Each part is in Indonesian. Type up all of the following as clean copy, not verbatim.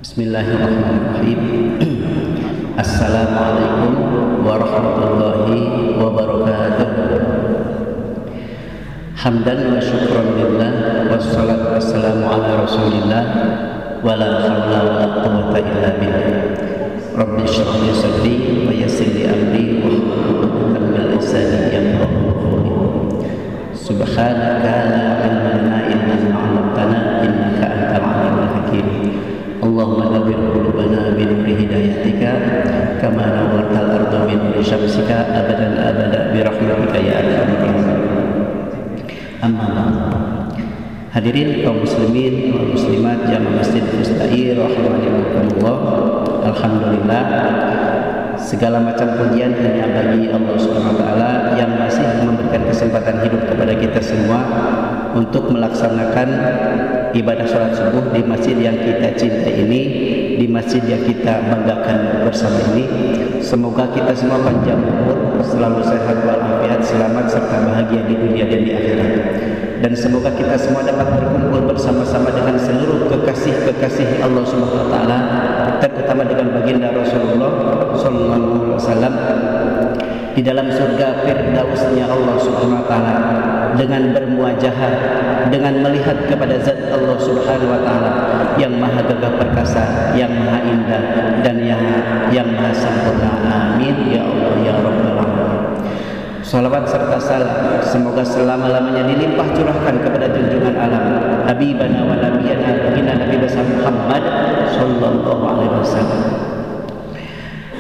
Bismillahirrahmanirrahim. Assalamualaikum warahmatullahi wabarakatuh. Hamdan wa syukran lillah, wassalatu wassalamu ala rasulillah, wa la hawla wa la quwwata illa billah. Rabbi shrah li sadri wa yassir li amri wahlul 'uqdatam min lisani yafqahu qawli. Subhanaka la ilma lana illa ma 'allamtana innaka antal 'alimul hakim. Allahumma nawwir qulubana bi nuri hidayatika kama nawwartal arda bi nuri syamsika abadan abada bi rahmatika ya arhamar rahimin. Amma ba'd. Hadirin kaum muslimin wal muslimat jamaah Masjid Fustair rahimakumullah. Alhamdulillah, segala macam pujian hanya bagi Allah Subhanahu wa taala yang masih memberikan kesempatan hidup kepada kita semua untuk melaksanakan ibadah sholat subuh di masjid yang kita cintai ini, di masjid yang kita banggakan bersama ini. Semoga kita semua panjang umur, selalu sehat walafiat, selamat serta bahagia di dunia dan di akhirat. Dan semoga kita semua dapat berkumpul bersama-sama dengan seluruh kekasih-kekasih Allah Subhanahu wa taala, terutama dengan baginda Rasulullah sallallahu alaihi wasallam di dalam surga firdausnya Allah Subhanahu wa taala, dengan bermuajahah, dengan melihat kepada zat Allah Subhanahu wa taala yang maha gagah perkasa, yang maha indah dan yang maha sempurna. Amin ya Allah ya rabbal alamin. Salawat serta salam semoga selama-lamanya dilimpah curahkan kepada junjungan alam habibana wa nabiyana baginda Nabi besar Muhammad sallallahu alaihi wasallam.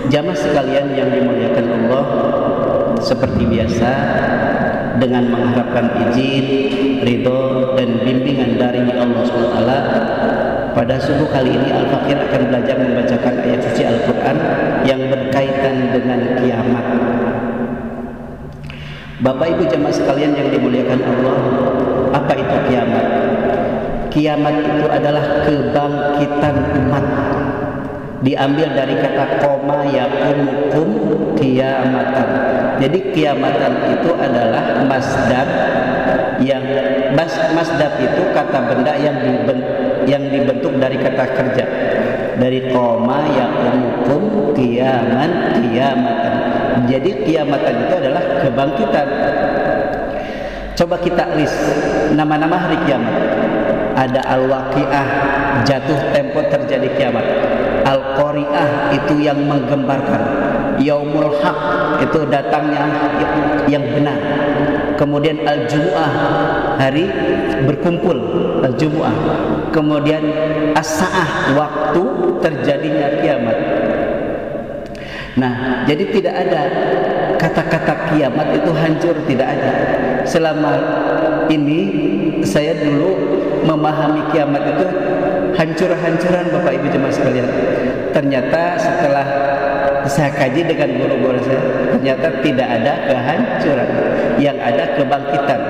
Jamaah sekalian yang dimuliakan Allah, seperti biasa dengan mengharapkan izin, ridho dan bimbingan dari Allah SWT, pada subuh kali ini Al-Fakir akan belajar membacakan ayat suci Al-Quran yang berkaitan dengan kiamat. Bapak Ibu jamaah sekalian yang dimuliakan Allah, apa itu kiamat? Kiamat itu adalah kebangkitan umat. Diambil dari kata koma yaqumu kiamatan. Jadi kiamatan itu adalah masdar yang masdar itu kata benda yang dibentuk dari kata kerja. Dari koma yaqumu kiamatan. Jadi kiamatan itu adalah kebangkitan. Coba kita list nama-nama hari kiamat. Ada al-waqi'ah, jatuh tempo terjadi kiamat. Al-qari'ah itu yang menggemparkan. Yaumul haq itu datangnya yang benar. Kemudian al-jumu'ah, hari berkumpul, al-jumu'ah. Kemudian as-sa'ah, waktu terjadinya kiamat. Nah, jadi tidak ada kata-kata kiamat itu hancur, tidak ada. Selama ini saya dulu memahami kiamat itu hancur-hancuran Bapak Ibu jemaah sekalian. Ternyata setelah saya kaji dengan guru-guru saya, ternyata tidak ada kehancuran, yang ada kebangkitan.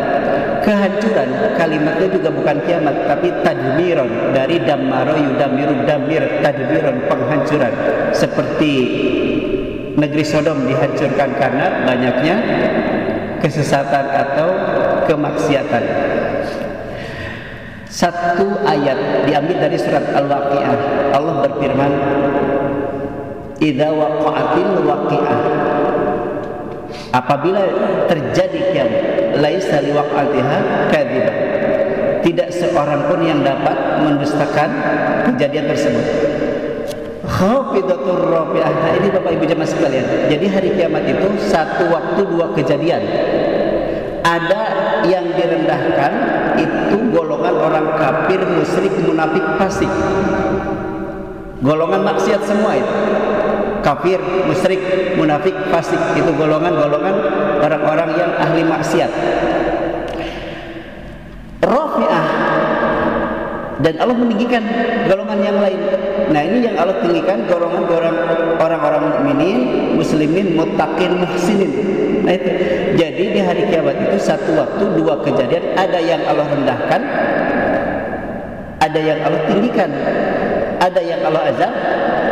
Kehancuran kalimatnya juga bukan kiamat, tapi tadmiron, dari dammaro yudamiru damir, tadmiron, penghancuran. Seperti negeri Sodom dihancurkan karena banyaknya kesesatan atau kemaksiatan. Satu ayat diambil dari surat Al-Waqi'ah. Allah berfirman, "Idza waqa'atil waqi'ah." Apabila terjadi kiamat, laisa liwaqa'atiha kadzibah. Tidak seorang pun yang dapat mendustakan kejadian tersebut. Khafidatur rafi'ah. Nah, ini Bapak Ibu jemaah sekalian. Jadi hari kiamat itu satu waktu dua kejadian. Ada yang direndahkan, itu golongan orang kafir, musyrik, munafik, fasik. Golongan maksiat semua itu. Kafir, musyrik, munafik, fasik, itu golongan-golongan orang-orang yang ahli maksiat. Rafi'ah, dan Allah meninggikan golongan yang lain. Nah, ini yang Allah tinggikan, golongan orang-orang mukminin, muslimin, muttaqin, muhsinin. Nah itu. Jadi di hari kiamat itu satu waktu dua kejadian, ada yang Allah rendahkan, ada yang Allah tinggikan, ada yang Allah azab,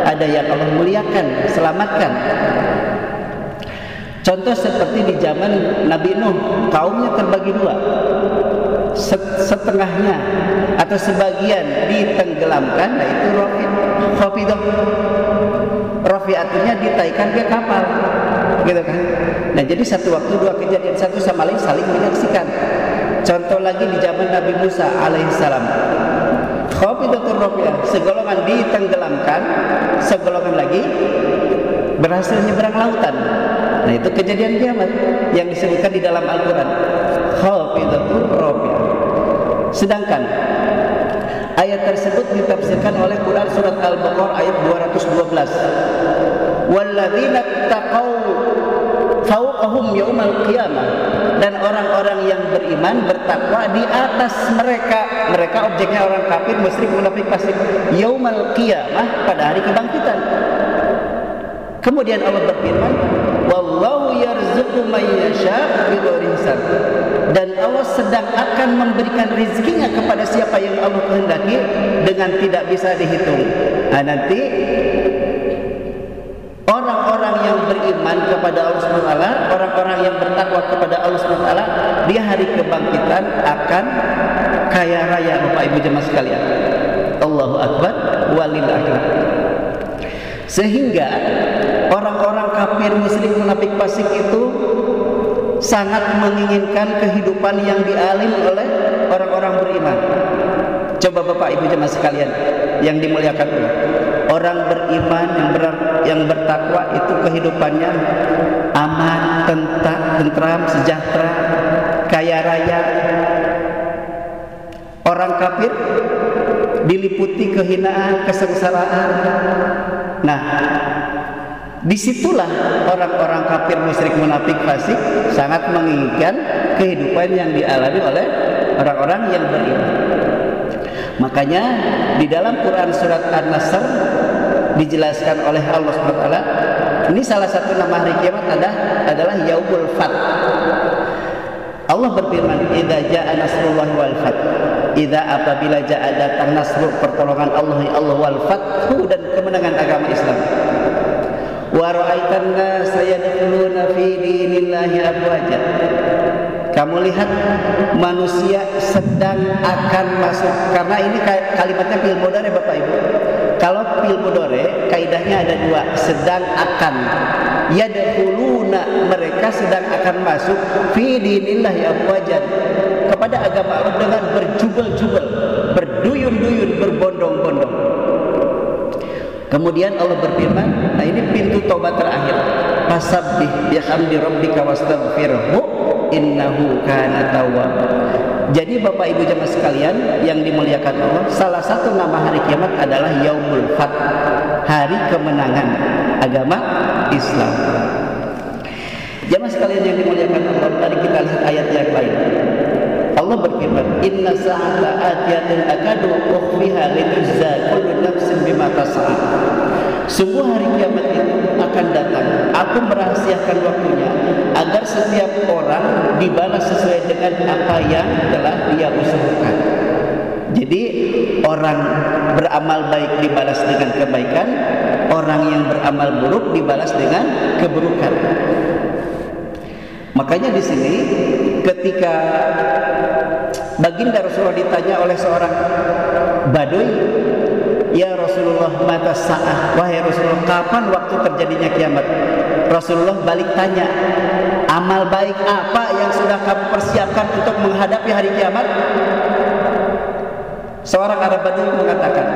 ada yang Allah muliakan, selamatkan. Contoh seperti di zaman Nabi Nuh, kaumnya terbagi dua. Setengahnya atau sebagian ditenggelamkan, nah itu Khafidah. Rafi'atunya ditaikan ke kapal, gitu kan. Nah, jadi satu waktu dua kejadian satu sama lain saling menyaksikan. Contoh lagi di zaman Nabi Musa alaihissalam. Khafidatur rafi'ah, segolongan ditenggelamkan, segolongan lagi berhasil nyebrang lautan. Nah, itu kejadian kiamat yang disebutkan di dalam Al-Quran. Khafidatur rafi'ah. Sedangkan ayat tersebut ditafsirkan oleh Quran surat Al-Baqarah ayat 212. Walladzina taqaw fawqahum yaumal qiyamah, dan orang-orang yang beriman bertakwa di atas mereka objeknya orang kafir, musyrik, munafik, fasik, yaumal qiyamah, pada hari kebangkitan. Kemudian Allah berfirman, wallahu yarzuqu man yasha' bighairi hisab, dan Allah sedang akan memberikan rezekinya kepada siapa yang Allah kehendaki dengan tidak bisa dihitung. Nah, nanti orang-orang yang beriman kepada Allah SWT, orang-orang yang bertakwa kepada Allah SWT, di hari kebangkitan akan kaya raya, Bapak Ibu jemaah sekalian. Allahu Akbar walillahil. Sehingga orang-orang kafir, musyrik, munafik, fasik itu sangat menginginkan kehidupan yang dialami oleh orang-orang beriman. Coba Bapak Ibu jemaah sekalian yang dimuliakan Allah, orang beriman yang bertakwa itu kehidupannya aman, tentram, sejahtera, kaya raya. Orang kafir diliputi kehinaan, kesengsaraan. Nah, disitulah orang-orang kafir, musyrik, munafik, fasik sangat menginginkan kehidupan yang dialami oleh orang-orang yang beriman. Makanya di dalam Quran surat An-Nasr dijelaskan oleh Allah SWT, ini salah satu nama hari kiamat adalah Yaumul Fath. Allah berfirman, idza jaa nasrullahi wal fath, idza apabila jaa datang nasru, pertolongan Allah wal fathu, dan kemenangan agama Islam. Wa ra'aitan nasa yadkhuluna fi dinillahi afwaja, kamu lihat manusia sedang akan masuk, karena ini kalimatnya fi'il mudhari Bapak Ibu. Kalau fi'il mudhari kaidahnya ada dua, sedang akan. Yadkhuluna, mereka sedang akan masuk, fi dinillahi afwajan, kepada agama Allah dengan berjubel-jubel, berduyun-duyun, berbondong-bondong. Kemudian Allah berfirman, nah ini pintu taubat terakhir, fasabbih bihamdi rabbika wastaghfirhu innahu kana tawwab. Jadi Bapak Ibu jemaah sekalian yang dimuliakan Allah, salah satu nama hari kiamat adalah Yaumul Fath, hari kemenangan agama Islam. Jemaah sekalian yang dimuliakan Allah, mari kita lihat ayat yang lain. Allah berfirman, inna sa'ata atiyatun akadu ukhfiha litujza kullu nafsin bima tas'a. Sungguh hari kiamat itu akan datang, aku merahasiakan waktunya agar setiap orang dibalas sesuai dengan apa yang telah dia usahakan. Jadi orang beramal baik dibalas dengan kebaikan, orang yang beramal buruk dibalas dengan keburukan. Makanya di sini ketika Baginda Rasulullah ditanya oleh seorang Baduy, ya Rasulullah, mata sa'ah, wahai Rasulullah, kapan waktu terjadinya kiamat? Rasulullah balik tanya, amal baik apa yang sudah kamu persiapkan untuk menghadapi hari kiamat? Seorang Arab Baduy mengatakan,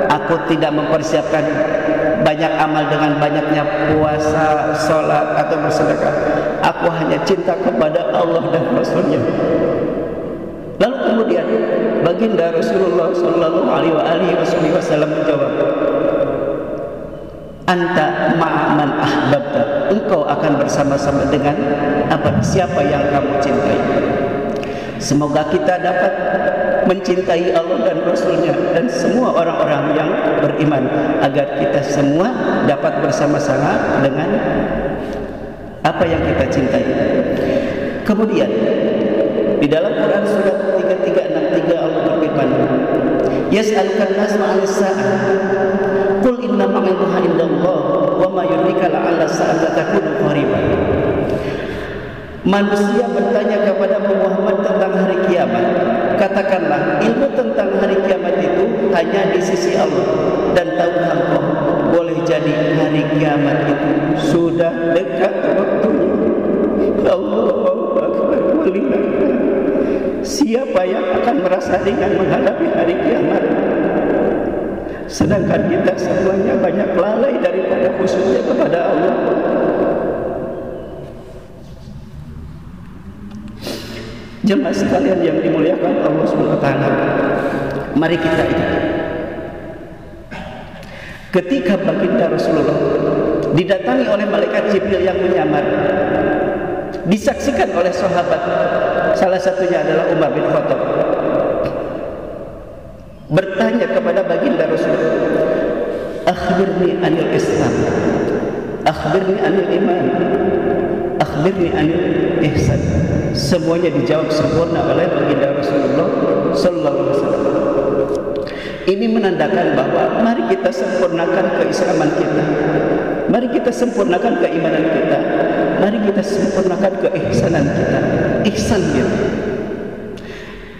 aku tidak mempersiapkan banyak amal dengan banyaknya puasa, sholat, atau bersedekah. Aku hanya cinta kepada Allah dan Rasulnya. Lalu kemudian Baginda Rasulullah Sallallahu Alaihi Wasallam menjawab, anta ma'aman ahbabta, engkau akan bersama-sama dengan siapa yang kamu cintai. Semoga kita dapat mencintai Allah dan Rasulnya dan semua orang-orang yang beriman, agar kita semua dapat bersama-sama dengan apa yang kita cintai. Kemudian di dalam Quran surat 3363 Allah berfirman, yas'alukan nasu 'anis sa'ah qul inna ma'ilmuha indallah wa ma yudrika la'alla sa'ata takunu qariban. Manusia bertanya kepada Muhammad tentang hari kiamat, katakanlah ilmu tentang hari kiamat itu hanya di sisi Allah, dan tahukah engkau terpaksa dengan menghadapi hari kiamat. Sedangkan kita semuanya banyak lalai daripada khusyuknya kepada Allah. Jemaah sekalian yang dimuliakan Allah Subhanahu wa taala, mari kita ingat ketika baginda Rasulullah didatangi oleh malaikat Jibril yang menyamar, disaksikan oleh sahabat, salah satunya adalah Umar bin Khattab, bertanya kepada baginda Rasulullah, akhbirni anil Islam, akhbirni anil iman, akhbirni anil ihsan. Semuanya dijawab sempurna oleh baginda Rasulullah sallallahu alaihi wasallam. Ini menandakan bahwa mari kita sempurnakan keislaman kita, mari kita sempurnakan keimanan kita, mari kita sempurnakan keihsanan kita, ihsan kita.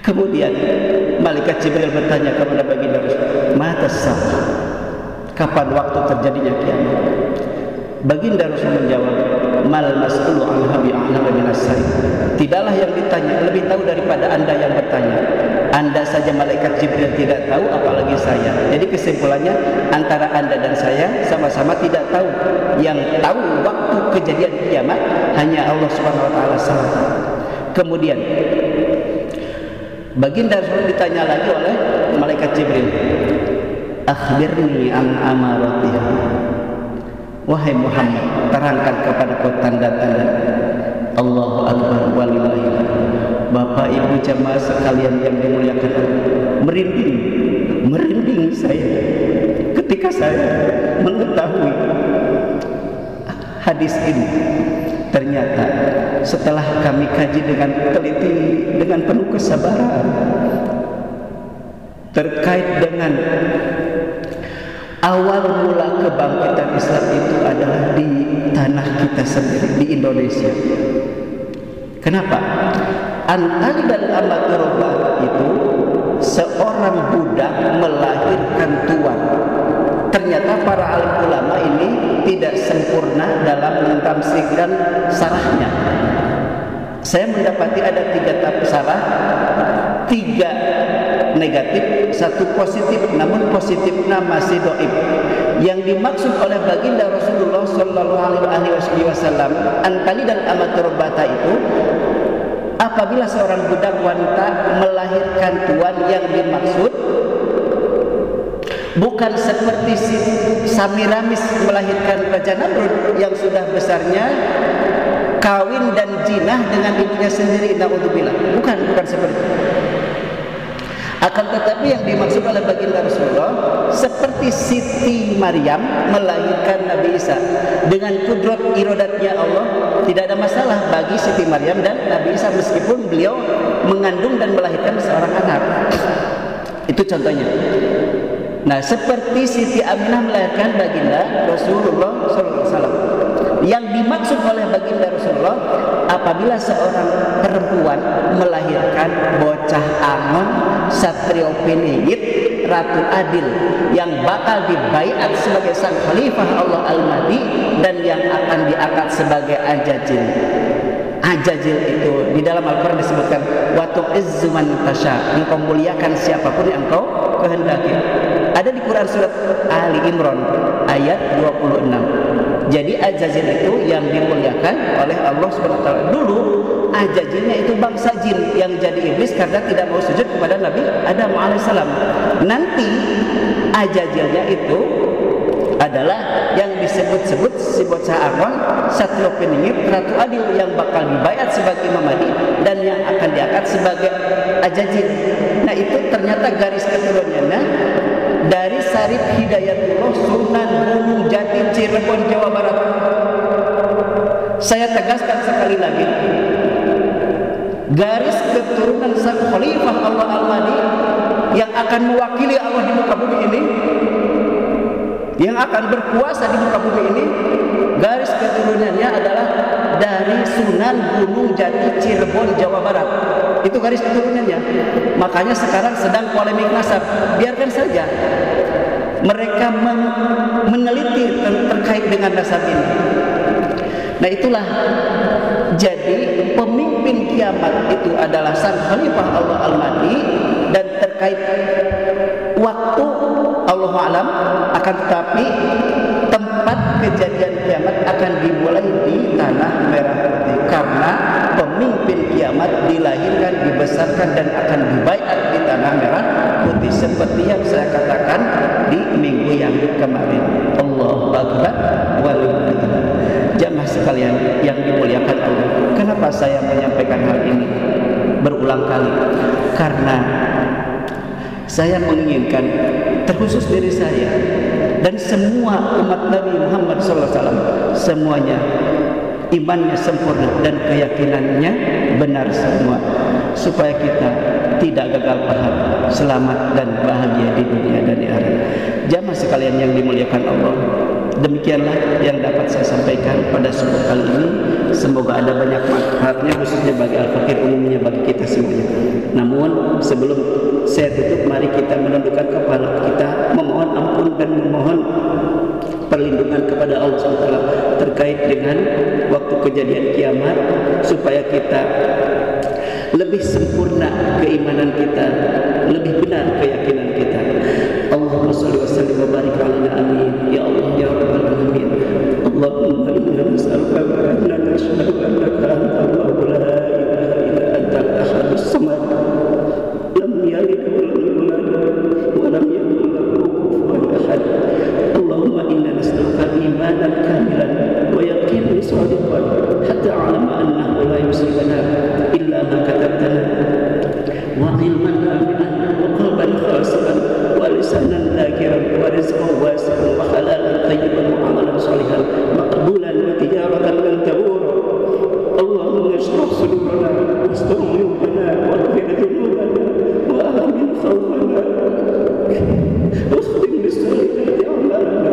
Kemudian malaikat Jibril bertanya kepada baginda Rasulullah, mata sa'ah, kapan waktu terjadinya kiamat? Baginda Rasul menjawab, mal mas'ulu anha bi'a'lama minas sa'il. Tidaklah yang ditanya lebih tahu daripada Anda yang bertanya. Anda saja malaikat Jibril tidak tahu, apalagi saya. Jadi kesimpulannya, antara Anda dan saya sama-sama tidak tahu. Yang tahu waktu kejadian kiamat hanya Allah Subhanahu wa taala saja. Kemudian baginda Rasul ditanya lagi oleh malaikat Jibril, akhbirni an amaratiha. Wahai Muhammad, terangkan kepadaku tanda-tanda. Allahu Akbar walillahil hamd. Bapak Ibu jamaah sekalian yang dimuliakan Allah, merinding saya ketika saya mengetahui hadis ini. Ternyata setelah kami kaji dengan teliti, dengan penuh kesabaran terkait dengan awal mula kebangkitan Islam itu adalah di tanah kita sendiri, di Indonesia. Kenapa? Antali dan Amaturobah itu seorang budak melahirkan tuan. Ternyata para alim ulama ini tidak sempurna dalam mentamsihkan sarahnya. Saya mendapati ada 3 sarah, 3 negatif, 1 positif, namun positifnya masih doib. Yang dimaksud oleh baginda Rasulullah Sallallahu Alaihi Wasallam antali dan amaturobata itu apabila seorang budak wanita melahirkan tuan, yang dimaksud bukan seperti si Samiramis melahirkan Raja Namrud yang sudah besarnya kawin dan jinah dengan ibunya sendiri, naudzubillah. Bukan seperti itu. Akan tetapi yang dimaksud oleh baginda Rasulullah seperti Siti Maryam melahirkan Nabi Isa dengan kudrat iradatnya Allah. Tidak ada masalah bagi Siti Maryam dan Nabi Isa meskipun beliau mengandung dan melahirkan seorang anak. Itu contohnya. Nah, seperti Siti Aminah melahirkan baginda Rasulullah SAW. Yang dimaksud oleh baginda Rasulullah apabila seorang perempuan melahirkan bocah angon, satrio piningit, ratu adil yang bakal dibaiat sebagai sang khalifah Allah Al-Mahdi dan yang akan diangkat sebagai ajajil. Ajajil itu di dalam Al-Quran disebutkan wa tu'izzu man tasha, engkau muliakan siapapun yang engkau kehendaki. Ada di Quran surat Ali Imran ayat 26. Jadi Ajajil itu yang dimuliakan oleh Allah SWT. Dulu Ajajilnya itu bangsa jin yang jadi iblis karena tidak mau sujud kepada Nabi Adam alaihissalam. Nanti Ajajilnya itu adalah yang disebut-sebut si bocah angon, satrio peningit, ratu adil yang bakal dibayat sebagai Imam Mahdi dan yang akan diangkat sebagai Ajajil. Nah, itu ternyata garis keturunannya dari Sarip Hidayatullah Sunan Gunung Jati Cirebon Jawa Barat. Saya tegaskan sekali lagi, garis keturunan sang khalifah Allah Al-Mahdi yang akan mewakili Allah di muka bumi ini, yang akan berkuasa di muka bumi ini, garis keturunannya adalah dari Sunan Gunung Jati Cirebon Jawa Barat. Itu garis keturunannya. Makanya sekarang sedang polemik nasab. Biarkan saja mereka meneliti terkait dengan nasab ini. Nah, itulah jadi pemimpin kiamat itu adalah sang khalifah Allah Al-Mahdi, dan terkait waktu Allahu alam, akan tetapi tempat kejadian kiamat akan dimulai di tanah merah putih, karena pemimpin kiamat dilahirkan, dibesarkan dan akan dibaiat di tanah merah putih, seperti yang saya katakan di minggu yang kemarin. Allahu akbar walillahilhamd. Jamaah sekalian yang dimuliakan Allah, kenapa saya menyampaikan hal ini berulang kali? Karena saya menginginkan, terkhusus diri saya dan semua umat Nabi Muhammad SAW, semuanya imannya sempurna dan keyakinannya benar semua, supaya kita tidak gagal paham, selamat dan bahagia di dunia dan di akhirat. Jamaah sekalian yang dimuliakan Allah, demikianlah yang dapat saya sampaikan pada subuh kali ini. Semoga ada banyak manfaatnya, khususnya bagi Al-Fakir, umumnya bagi kita semuanya. Namun sebelum saya tutup, mari kita menundukkan kepala kita, memohon ampun dan memohon perlindungan kepada Allah SWT terkait dengan waktu kejadian kiamat, supaya kita lebih sempurna keimanan kita, lebih benar keyakinan kita. Allahumma shalli wa sallim wa barik ala amin. Ya Allah ya rabbal alamin. Allahumma inna nas'aluka wa inna nashhadu annaka antal la ilaha illa antal ahadus samad lam yalid wa lam yulad wa lam yakul lahu kufuwan ahad. Allahumma inna nas'aluka imanan kamilan wa yaqinan shadiqan hatta a'lama annahu la yusibana illa ma katabtana wa ilman nafi'an wa qalban khashi'an wa lisanan dhakiran wa rizqan wasi'an wa halalan tayyiban wa amalan shalihan maqbulan wa tijaratan lan tabur. Allahumma ishrah sudurana wastur uyubana wa ghfir dhunubana wa amin khawfana wa khtim bis-salihati a'malana.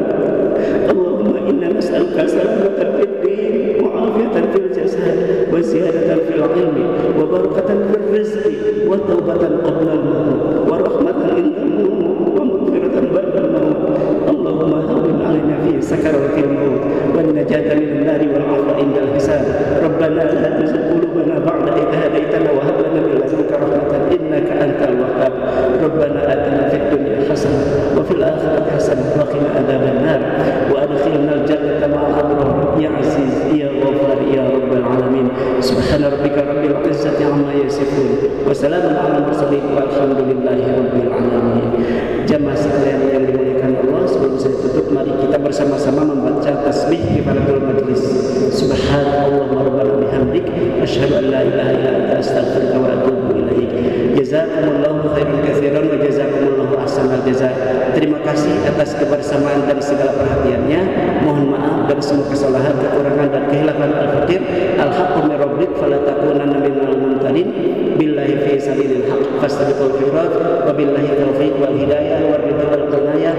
Allahumma inna nas'aluka salamatan fid din wa afiyatan fil jasad wa ziyadatan fil ilmi wa barakatan fil rizqi wa taubatan qabla al-maut wa rahmatan inda al-maut wa maghfiratan ba'da al-maut. Allahumma hawwin 'alaina fi sakaratil maut wan najata minan nari wal 'afwa inda al-hisab. Rabbana la tuzigh qulubana ba'da idh hadaytana wa hab lana min ladunka rahmatan innaka antal wahhab. Rabbana atina fid dunya hasanah wa fil akhirati hasanah wa qina adzaban nar wa adkhilna al-jannata ma'al abrar ya aziz ya ghafar ya rabbal alamin. Subhana rabbika rabbil izzati amma yasifun wa salamun 'alal mursalin walhamdulillahi rabbil alamin. Jamaah sekalian yang dimuliakan Allah, sebelum saya tutup, mari kita bersama-sama membaca tasbih kifaratul majlis. Subhanallah wa rabbana bihamdik asyhadu an la ilaha illa anta astaghfiruka wa atubu ilaik. Jazakumullahu khairan katsiran wa jazakumullahu ahsanal jazaa. Terima kasih atas kebersamaan dan segala perhatiannya. Mohon maaf dari semua kesalahan, kekurangan dan kehilafan Al-Fakir. Al-haqqu min rabbik fala takunanna minal mumtarin. Billahi fi sabilil haqq fastabiqul khairat wa billahi taufiq wal hidayah wal ridha wal qanayah.